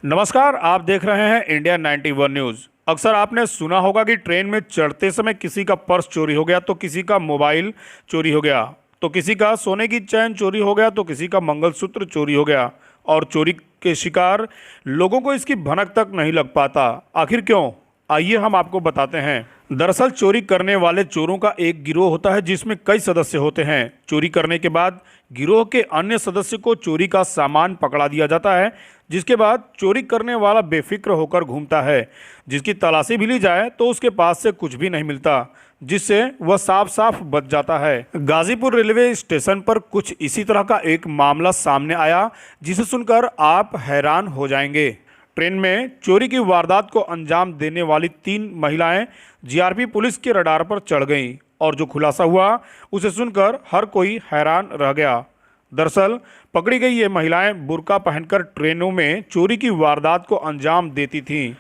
नमस्कार, आप देख रहे हैं इंडिया 91 न्यूज़। अक्सर आपने सुना होगा कि ट्रेन में चढ़ते समय किसी का पर्स चोरी हो गया तो किसी का मोबाइल चोरी हो गया, तो किसी का सोने की चैन चोरी हो गया, तो किसी का मंगलसूत्र चोरी हो गया। और चोरी के शिकार लोगों को इसकी भनक तक नहीं लग पाता। आखिर क्यों? आइए हम आपको बताते हैं। दरअसल चोरी करने वाले चोरों का एक गिरोह होता है जिसमें कई सदस्य होते हैं। चोरी करने के बाद गिरोह के अन्य सदस्य को चोरी का सामान पकड़ा दिया जाता है, जिसके बाद चोरी करने वाला बेफिक्र होकर घूमता है। जिसकी तलाशी भी ली जाए तो उसके पास से कुछ भी नहीं मिलता, जिससे वह साफ साफ बच जाता है। गाजीपुर रेलवे स्टेशन पर कुछ इसी तरह का एक मामला सामने आया, जिसे सुनकर आप हैरान हो जाएंगे। ट्रेन में चोरी की वारदात को अंजाम देने वाली 3 महिलाएं जीआरपी पुलिस के रडार पर चढ़ गईं और जो खुलासा हुआ उसे सुनकर हर कोई हैरान रह गया। दरअसल पकड़ी गई ये महिलाएं बुर्का पहनकर ट्रेनों में चोरी की वारदात को अंजाम देती थीं।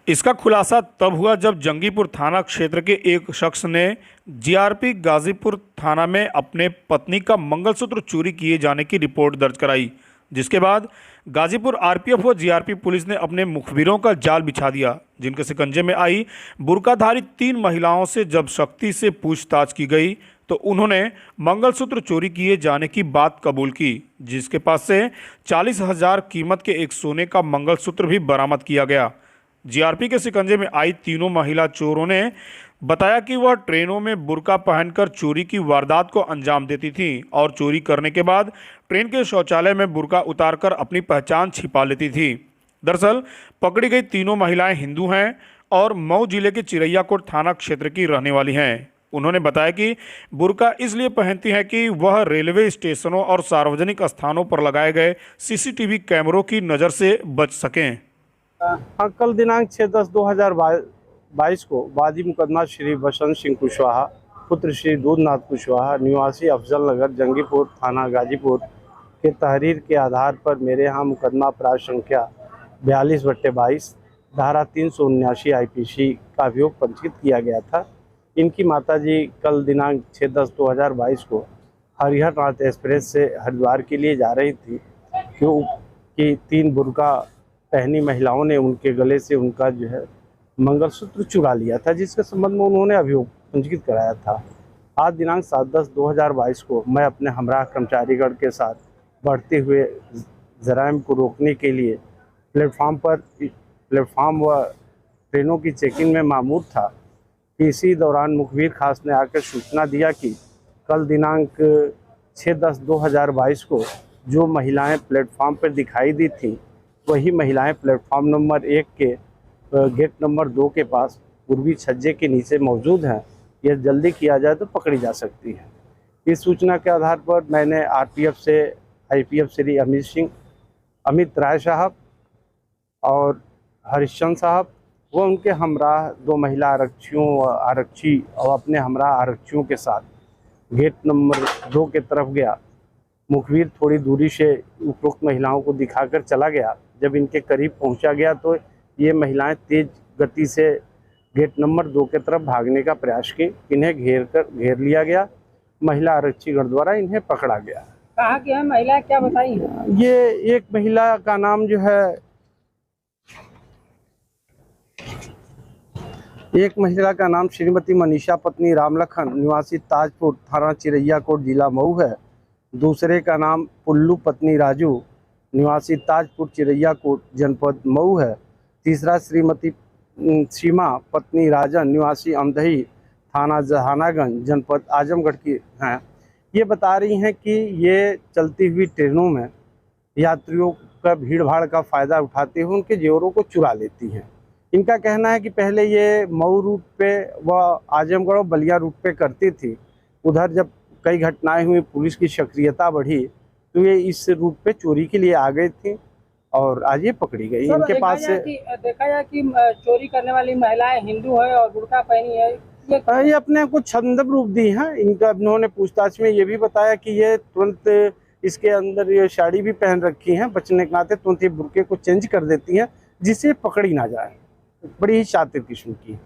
इसका खुलासा तब हुआ जब जंगीपुर थाना क्षेत्र के एक शख्स ने जीआरपी गाजीपुर थाना में अपने पत्नी का मंगलसूत्र चोरी किए जाने की रिपोर्ट दर्ज कराई, जिसके बाद गाजीपुर आरपीएफ व जीआरपी पुलिस ने अपने मुखबिरों का जाल बिछा दिया। जिनके शिकंजे में आई बुर्काधारी 3 महिलाओं से जब सख्ती से पूछताछ की गई तो उन्होंने मंगलसूत्र चोरी किए जाने की बात कबूल की, जिसके पास से 40,000 कीमत के एक सोने का मंगलसूत्र भी बरामद किया गया। जीआरपी के शिकंजे में आई तीनों महिला चोरों ने बताया कि वह ट्रेनों में बुर्का पहनकर चोरी की वारदात को अंजाम देती थीं और चोरी करने के बाद ट्रेन के शौचालय में बुर्का उतारकर अपनी पहचान छिपा लेती थी। दरअसल पकड़ी गई तीनों महिलाएं हिंदू हैं और मऊ जिले के चिरैयाकोट थाना क्षेत्र की रहने वाली हैं। उन्होंने बताया कि बुर्का इसलिए पहनती हैं कि वह रेलवे स्टेशनों और सार्वजनिक स्थानों पर लगाए गए सीसीटीवी कैमरों की नज़र से बच सकें। हाँ, कल दिनांक 6/10/2022 को वादी मुकदमा श्री बसंत सिंह कुशवाहा पुत्र श्री दूधनाथ कुशवाहा निवासी अफजल नगर जंगीपुर थाना गाजीपुर के तहरीर के आधार पर मेरे यहाँ मुकदमा अपराध संख्या 42/22 धारा 379 आईपीसी का अभियोग पंजीकृत किया गया था। इनकी माताजी कल दिनांक 6/10/2022 को हरिहरनाथ एक्सप्रेस से हरिद्वार के लिए जा रही थी कि 3 बुर्का पहनी महिलाओं ने उनके गले से उनका जो है मंगलसूत्र चुरा लिया था, जिसके संबंध में उन्होंने अभियोग पंजीकृत कराया था। आज दिनांक 7/10/2022 को मैं अपने हमराह कर्मचारीगण के साथ बढ़ते हुए जराइम को रोकने के लिए प्लेटफार्म व ट्रेनों की चेकिंग में मामूर था कि इसी दौरान मुखबिर खास ने आकर सूचना दिया कि कल दिनांक 6/10/2022 को जो महिलाएं प्लेटफार्म पर दिखाई दी थीं वही महिलाएं प्लेटफार्म नंबर 1 के गेट नंबर 2 के पास पूर्वी छज्जे के नीचे मौजूद हैं। यह जल्दी किया जाए तो पकड़ी जा सकती है। इस सूचना के आधार पर मैंने आरपीएफ से आईपीएफ श्री अमित राय साहब और हरिश्चंद्र साहब व उनके हमराह 2 महिला आरक्षी और अपने हमराह आरक्षियों के साथ गेट नंबर 2 के तरफ गया। मुखबिर थोड़ी दूरी से उपरोक्त महिलाओं को दिखाकर चला गया। जब इनके करीब पहुंचा गया तो ये महिलाएं तेज गति से गेट नंबर 2 के तरफ भागने का प्रयास की। इन्हें घेर लिया गया। महिला आरक्षीगण द्वारा इन्हें पकड़ा गया। कहाँ की है महिला, क्या बताई? ये एक महिला का नाम जो है श्रीमती मनीषा पत्नी रामलखन निवासी ताजपुर थाना चिरैयाकोट जिला मऊ है। दूसरे का नाम पुल्लू पत्नी राजू निवासी ताजपुर चिरैयाकोट जनपद मऊ है। तीसरा श्रीमती सीमा पत्नी राजन निवासी अमदही थाना जहानागंज जनपद आजमगढ़ की हैं। ये बता रही हैं कि ये चलती हुई ट्रेनों में यात्रियों का भीड़ भाड़ का फ़ायदा उठाते हुए उनके जेवरों को चुरा लेती हैं। इनका कहना है कि पहले ये मऊ रूट पे व आजमगढ़ और बलिया रूट पे करती थी। उधर जब कई घटनाएं हुई, पुलिस की सक्रियता बढ़ी तो ये इस रूट पे चोरी के लिए आ गई थी और आज ये पकड़ी गई। इनके पास से देखा जाए कि चोरी करने वाली महिलाएं हिंदू है और बुर्का पहनी है। ये अपने को छंदक रूप दी है। इनका इन्होंने पूछताछ में ये भी बताया कि ये तुरंत इसके अंदर ये साड़ी भी पहन रखी है, बचने के नाते तुरंत ये बुर्के को चेंज कर देती हैं जिससे पकड़ी ना जाए। बड़ी ही शातिर किस्म की है।